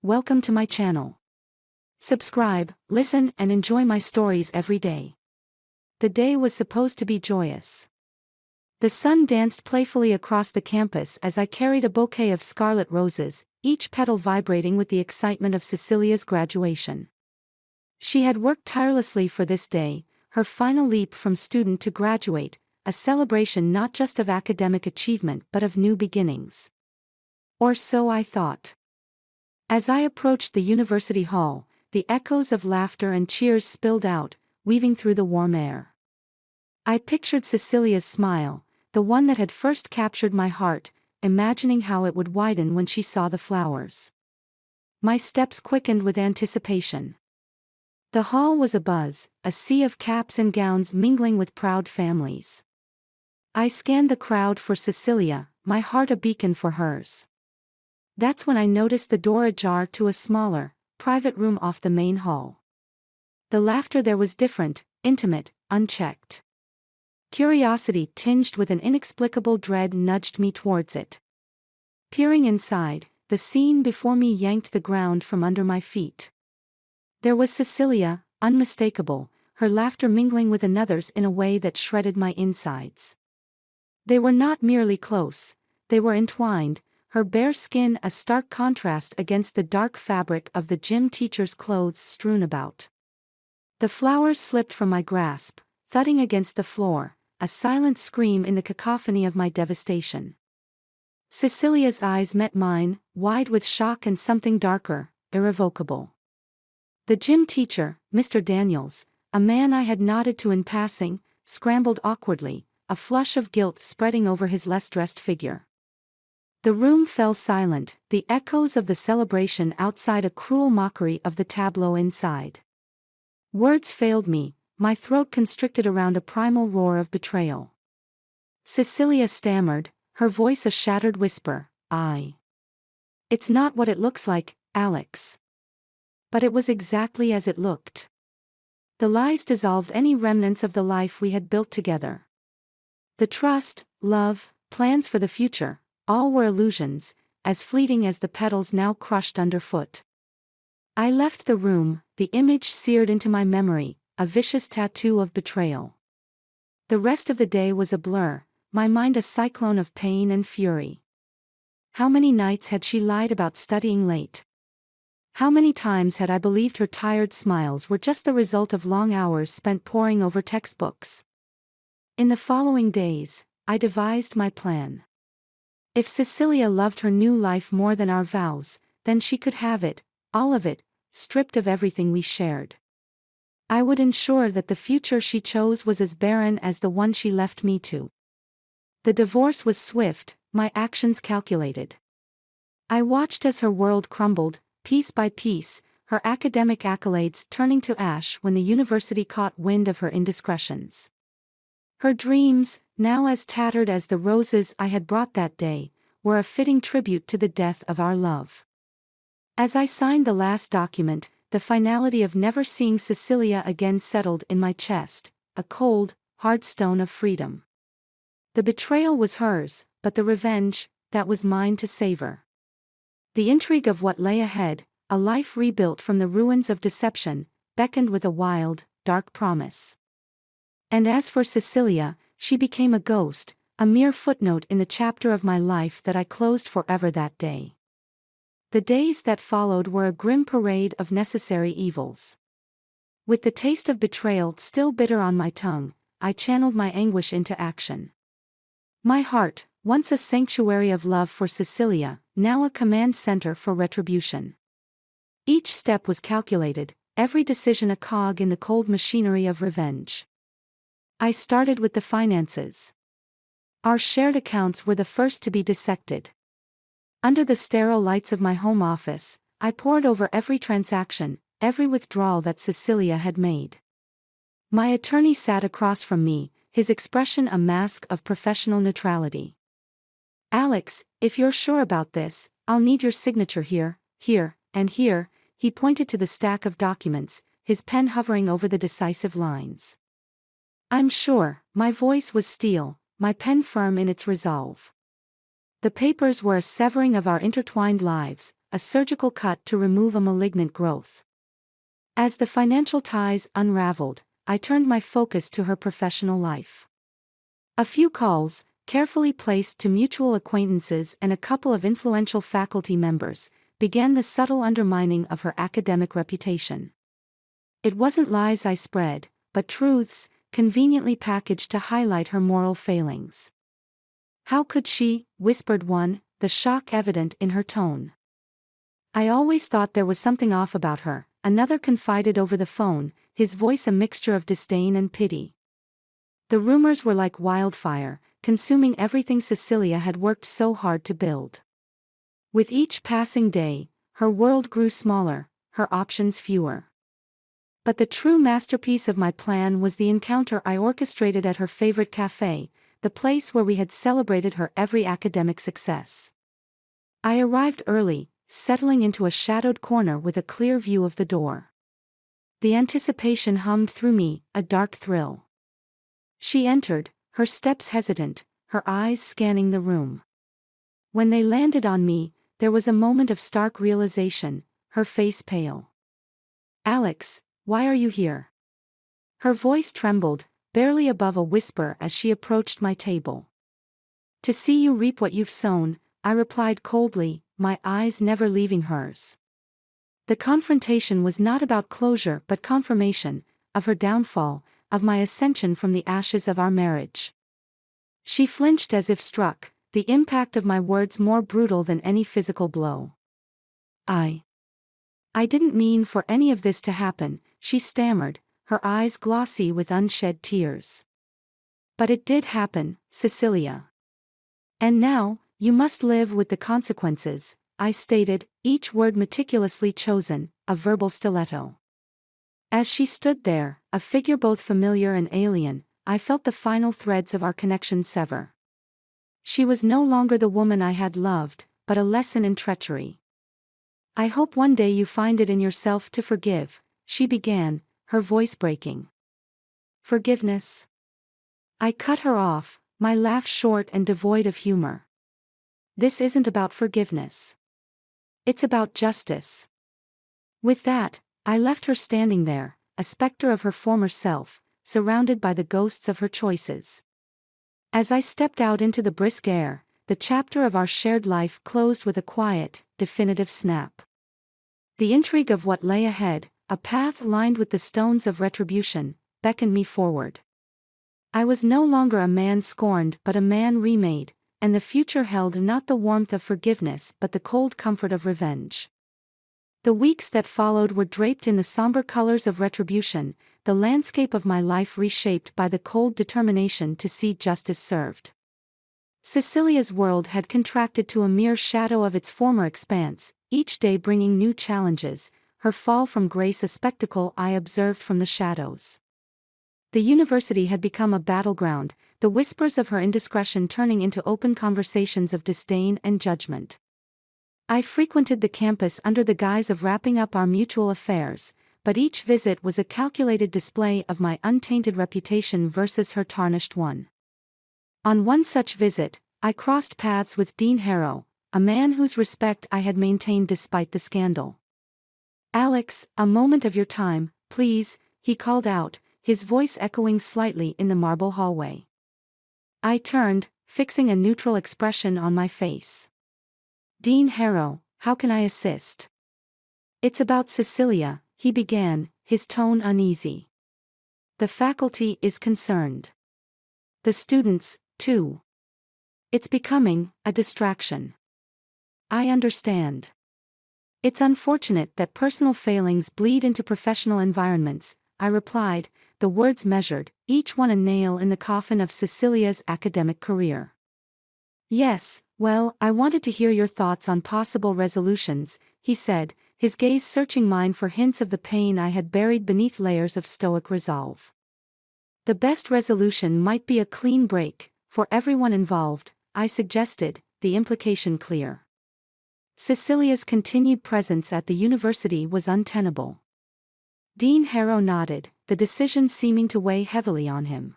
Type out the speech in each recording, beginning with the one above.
welcome to my channel. Subscribe, listen, and enjoy my stories every day. The day was supposed to be joyous. The sun danced playfully across the campus as I carried a bouquet of scarlet roses, each petal vibrating with the excitement of Cecilia's graduation. She had worked tirelessly for this day, her final leap from student to graduate, a celebration not just of academic achievement but of new beginnings. Or so I thought. As I approached the university hall, the echoes of laughter and cheers spilled out, weaving through the warm air. I pictured Cecilia's smile, the one that had first captured my heart, imagining how it would widen when she saw the flowers. My steps quickened with anticipation. The hall was abuzz, a sea of caps and gowns mingling with proud families. I scanned the crowd for Cecilia, my heart a beacon for hers. That's when I noticed the door ajar to a smaller, private room off the main hall. The laughter there was different, intimate, unchecked. Curiosity tinged with an inexplicable dread nudged me towards it. Peering inside, the scene before me yanked the ground from under my feet. There was Cecilia, unmistakable, her laughter mingling with another's in a way that shredded my insides. They were not merely close, they were entwined, her bare skin a stark contrast against the dark fabric of the gym teacher's clothes strewn about. The flowers slipped from my grasp, thudding against the floor, a silent scream in the cacophony of my devastation. Cecilia's eyes met mine, wide with shock and something darker, irrevocable. The gym teacher, Mr. Daniels, a man I had nodded to in passing, scrambled awkwardly, a flush of guilt spreading over his less dressed figure. The room fell silent, the echoes of the celebration outside a cruel mockery of the tableau inside. Words failed me, my throat constricted around a primal roar of betrayal. Cecilia stammered, her voice a shattered whisper, It's not what it looks like, Alex. But it was exactly as it looked. The lies dissolved any remnants of the life we had built together. The trust, love, plans for the future, all were illusions, as fleeting as the petals now crushed underfoot. I left the room, the image seared into my memory, a vicious tattoo of betrayal. The rest of the day was a blur, my mind a cyclone of pain and fury. How many nights had she lied about studying late? How many times had I believed her tired smiles were just the result of long hours spent poring over textbooks? In the following days, I devised my plan. If Cecilia loved her new life more than our vows, then she could have it, all of it, stripped of everything we shared. I would ensure that the future she chose was as barren as the one she left me to. The divorce was swift, my actions calculated. I watched as her world crumbled, piece by piece, her academic accolades turning to ash when the university caught wind of her indiscretions. Her dreams, now as tattered as the roses I had brought that day, were a fitting tribute to the death of our love. As I signed the last document, the finality of never seeing Cecilia again settled in my chest, a cold, hard stone of freedom. The betrayal was hers, but the revenge, that was mine to savor. The intrigue of what lay ahead, a life rebuilt from the ruins of deception, beckoned with a wild, dark promise. And as for Cecilia, she became a ghost, a mere footnote in the chapter of my life that I closed forever that day. The days that followed were a grim parade of necessary evils. With the taste of betrayal still bitter on my tongue, I channeled my anguish into action. My heart, once a sanctuary of love for Cecilia, now a command center for retribution. Each step was calculated, every decision a cog in the cold machinery of revenge. I started with the finances. Our shared accounts were the first to be dissected. Under the sterile lights of my home office, I pored over every transaction, every withdrawal that Cecilia had made. My attorney sat across from me, his expression a mask of professional neutrality. Alex, if you're sure about this, I'll need your signature here, and here, he pointed to the stack of documents, his pen hovering over the decisive lines. I'm sure, my voice was steel, my pen firm in its resolve. The papers were a severing of our intertwined lives, a surgical cut to remove a malignant growth. As the financial ties unraveled, I turned my focus to her professional life. A few calls, carefully placed to mutual acquaintances and a couple of influential faculty members, began the subtle undermining of her academic reputation. It wasn't lies I spread, but truths, conveniently packaged to highlight her moral failings. "How could she?" whispered one, the shock evident in her tone. "I always thought there was something off about her," another confided over the phone, his voice a mixture of disdain and pity. The rumors were like wildfire, consuming everything Cecilia had worked so hard to build. With each passing day, her world grew smaller, her options fewer. But the true masterpiece of my plan was the encounter I orchestrated at her favorite cafe, the place where we had celebrated her every academic success. I arrived early, settling into a shadowed corner with a clear view of the door. The anticipation hummed through me, a dark thrill. She entered, her steps hesitant, her eyes scanning the room. When they landed on me, there was a moment of stark realization, her face pale. "Alex, why are you here?" Her voice trembled, barely above a whisper as she approached my table. "To see you reap what you've sown," I replied coldly, my eyes never leaving hers. The confrontation was not about closure but confirmation, of her downfall, of my ascension from the ashes of our marriage. She flinched as if struck, the impact of my words more brutal than any physical blow. I didn't mean for any of this to happen," she stammered, her eyes glossy with unshed tears. "But it did happen, Cecilia. And now, you must live with the consequences," I stated, each word meticulously chosen, a verbal stiletto. As she stood there, a figure both familiar and alien, I felt the final threads of our connection sever. She was no longer the woman I had loved, but a lesson in treachery. "I hope one day you find it in yourself to forgive," she began, her voice breaking. "Forgiveness?" I cut her off, my laugh short and devoid of humor. "This isn't about forgiveness. It's about justice." With that, I left her standing there, a specter of her former self, surrounded by the ghosts of her choices. As I stepped out into the brisk air, the chapter of our shared life closed with a quiet, definitive snap. The intrigue of what lay ahead, a path lined with the stones of retribution, beckoned me forward. I was no longer a man scorned but a man remade, and the future held not the warmth of forgiveness but the cold comfort of revenge. The weeks that followed were draped in the somber colors of retribution, the landscape of my life reshaped by the cold determination to see justice served. Cecilia's world had contracted to a mere shadow of its former expanse, each day bringing new challenges, her fall from grace a spectacle I observed from the shadows. The university had become a battleground, the whispers of her indiscretion turning into open conversations of disdain and judgment. I frequented the campus under the guise of wrapping up our mutual affairs, but each visit was a calculated display of my untainted reputation versus her tarnished one. On one such visit, I crossed paths with Dean Harrow, a man whose respect I had maintained despite the scandal. "Alex, a moment of your time, please," he called out, his voice echoing slightly in the marble hallway. I turned, fixing a neutral expression on my face. "Dean Harrow, how can I assist?" "It's about Cecilia," he began, his tone uneasy. "The faculty is concerned. The students, too. It's becoming a distraction." "I understand. It's unfortunate that personal failings bleed into professional environments," I replied, the words measured, each one a nail in the coffin of Cecilia's academic career. "Yes, well, I wanted to hear your thoughts on possible resolutions," he said, his gaze searching mine for hints of the pain I had buried beneath layers of stoic resolve. "The best resolution might be a clean break, for everyone involved," I suggested, the implication clear. Cecilia's continued presence at the university was untenable. Dean Harrow nodded, the decision seeming to weigh heavily on him.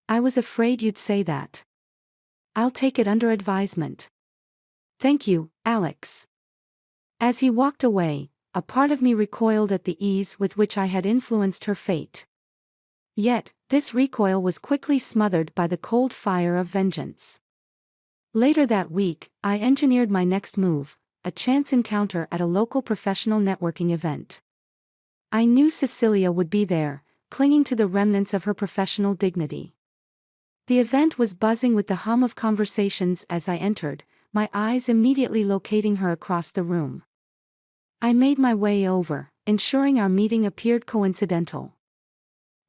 "I was afraid you'd say that. I'll take it under advisement." "Thank you, Alex." As he walked away, a part of me recoiled at the ease with which I had influenced her fate. Yet, this recoil was quickly smothered by the cold fire of vengeance. Later that week, I engineered my next move, a chance encounter at a local professional networking event. I knew Cecilia would be there, clinging to the remnants of her professional dignity. The event was buzzing with the hum of conversations as I entered, my eyes immediately locating her across the room. I made my way over, ensuring our meeting appeared coincidental.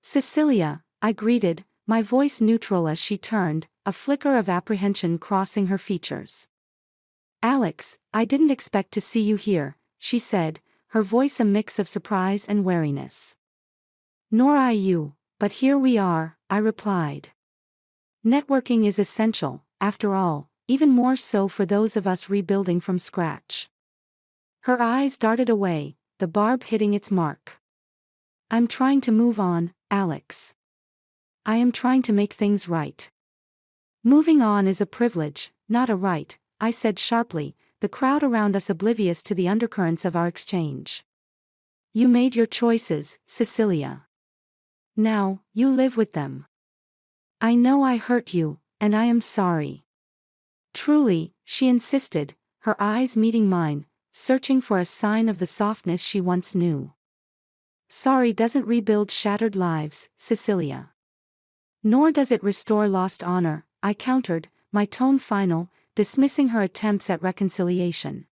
"Cecilia," I greeted, my voice neutral as she turned, a flicker of apprehension crossing her features. "Alex, I didn't expect to see you here," she said, her voice a mix of surprise and wariness. "Nor I you, but here we are," I replied. Networking is essential, after all, even more so for those of us rebuilding from scratch. Her eyes darted away, the barb hitting its mark. "I'm trying to move on, Alex. I am trying to make things right." "Moving on is a privilege, not a right," I said sharply, the crowd around us oblivious to the undercurrents of our exchange. "You made your choices, Cecilia. Now, you live with them. I know I hurt you, and I am sorry." "Truly," she insisted, her eyes meeting mine, searching for a sign of the softness she once knew. "Sorry doesn't rebuild shattered lives, Cecilia. Nor does it restore lost honor," I countered, my tone final, dismissing her attempts at reconciliation.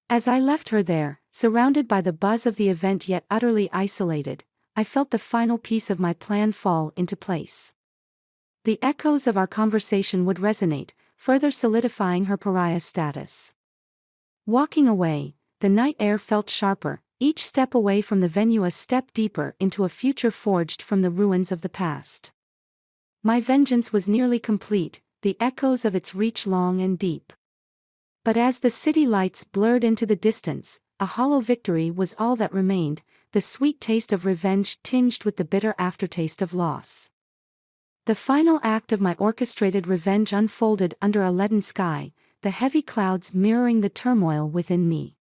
As I left her there, surrounded by the buzz of the event yet utterly isolated, I felt the final piece of my plan fall into place. The echoes of our conversation would resonate, further solidifying her pariah status. Walking away, the night air felt sharper, each step away from the venue a step deeper into a future forged from the ruins of the past. My vengeance was nearly complete, the echoes of its reach long and deep. But as the city lights blurred into the distance, a hollow victory was all that remained, the sweet taste of revenge tinged with the bitter aftertaste of loss. The final act of my orchestrated revenge unfolded under a leaden sky, the heavy clouds mirroring the turmoil within me.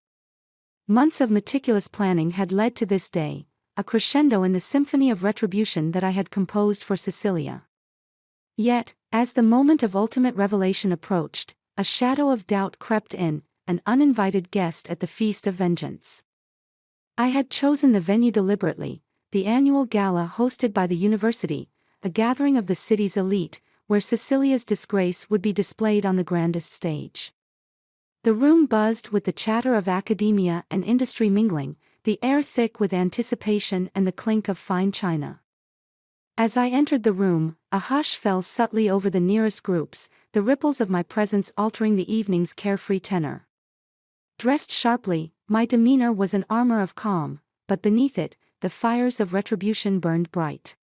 Months of meticulous planning had led to this day, a crescendo in the symphony of retribution that I had composed for Cecilia. Yet, as the moment of ultimate revelation approached, a shadow of doubt crept in, an uninvited guest at the feast of vengeance. I had chosen the venue deliberately, the annual gala hosted by the university, a gathering of the city's elite, where Cecilia's disgrace would be displayed on the grandest stage. The room buzzed with the chatter of academia and industry mingling, the air thick with anticipation and the clink of fine china. As I entered the room, a hush fell subtly over the nearest groups, the ripples of my presence altering the evening's carefree tenor. Dressed sharply, my demeanor was an armor of calm, but beneath it, the fires of retribution burned bright.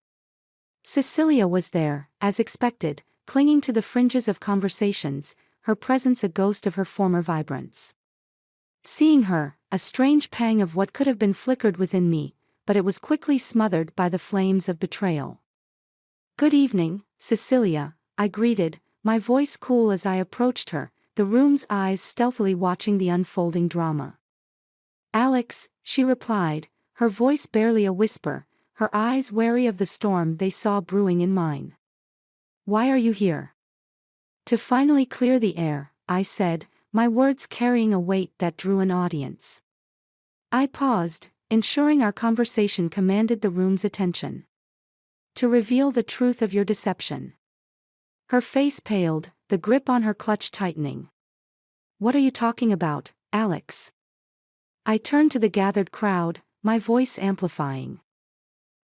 Cecilia was there, as expected, clinging to the fringes of conversations, her presence a ghost of her former vibrance. Seeing her, a strange pang of what could have been flickered within me, but it was quickly smothered by the flames of betrayal. "Good evening, Cecilia," I greeted, my voice cool as I approached her, the room's eyes stealthily watching the unfolding drama. "Alex," she replied, her voice barely a whisper, her eyes wary of the storm they saw brewing in mine. "Why are you here?" "To finally clear the air," I said, my words carrying a weight that drew an audience. I paused, ensuring our conversation commanded the room's attention. "To reveal the truth of your deception." Her face paled, the grip on her clutch tightening. "What are you talking about, Alex?" I turned to the gathered crowd, my voice amplifying.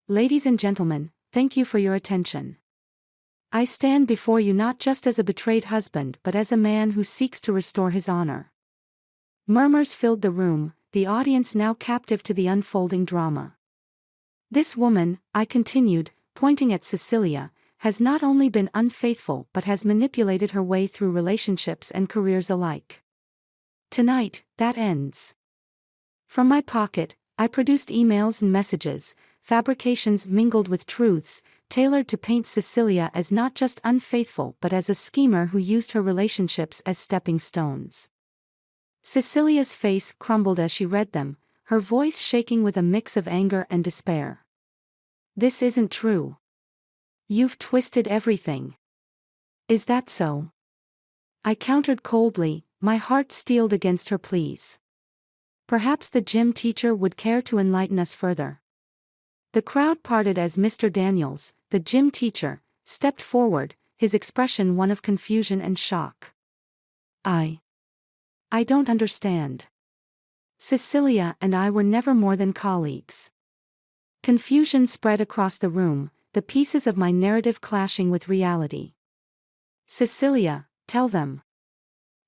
"Ladies and gentlemen, thank you for your attention. I stand before you not just as a betrayed husband but as a man who seeks to restore his honor." Murmurs filled the room, the audience now captive to the unfolding drama. "This woman," I continued, pointing at Cecilia, "has not only been unfaithful but has manipulated her way through relationships and careers alike. Tonight, that ends." From my pocket, I produced emails and messages, fabrications mingled with truths, tailored to paint Cecilia as not just unfaithful but as a schemer who used her relationships as stepping stones. Cecilia's face crumbled as she read them, her voice shaking with a mix of anger and despair. This isn't true. You've twisted everything. Is that so? I countered coldly, my heart steeled against her pleas. Perhaps the gym teacher would care to enlighten us further. The crowd parted as Mr. Daniels, the gym teacher, stepped forward, his expression one of confusion and shock. I don't understand. Cecilia and I were never more than colleagues. Confusion spread across the room, the pieces of my narrative clashing with reality. Cecilia, tell them.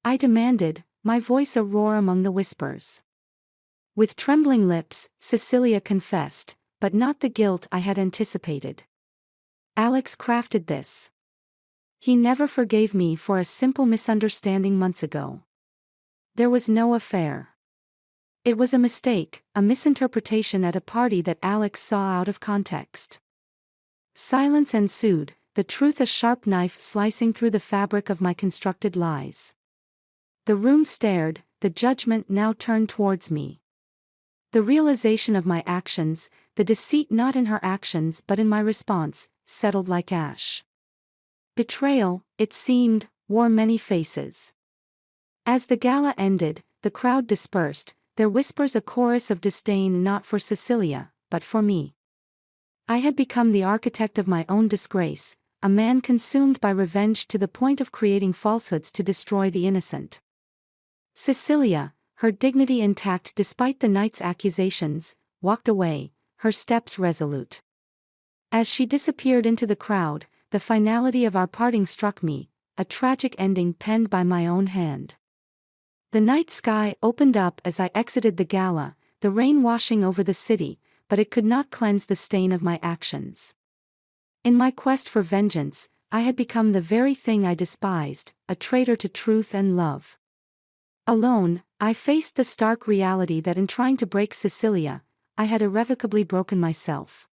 I demanded, my voice a roar among the whispers. With trembling lips, Cecilia confessed, but not the guilt I had anticipated. Alex crafted this. He never forgave me for a simple misunderstanding months ago. There was no affair. It was a mistake, a misinterpretation at a party that Alex saw out of context. Silence ensued, the truth a sharp knife slicing through the fabric of my constructed lies. The room stared, the judgment now turned towards me. The realization of my actions, the deceit not in her actions but in my response, settled like ash. Betrayal, it seemed, wore many faces. As the gala ended, the crowd dispersed, their whispers a chorus of disdain not for Cecilia, but for me. I had become the architect of my own disgrace, a man consumed by revenge to the point of creating falsehoods to destroy the innocent. Cecilia, her dignity intact despite the night's accusations, walked away, her steps resolute. As she disappeared into the crowd, the finality of our parting struck me, a tragic ending penned by my own hand. The night sky opened up as I exited the gala, the rain washing over the city, but it could not cleanse the stain of my actions. In my quest for vengeance, I had become the very thing I despised, a traitor to truth and love. Alone, I faced the stark reality that in trying to break Cecilia, I had irrevocably broken myself.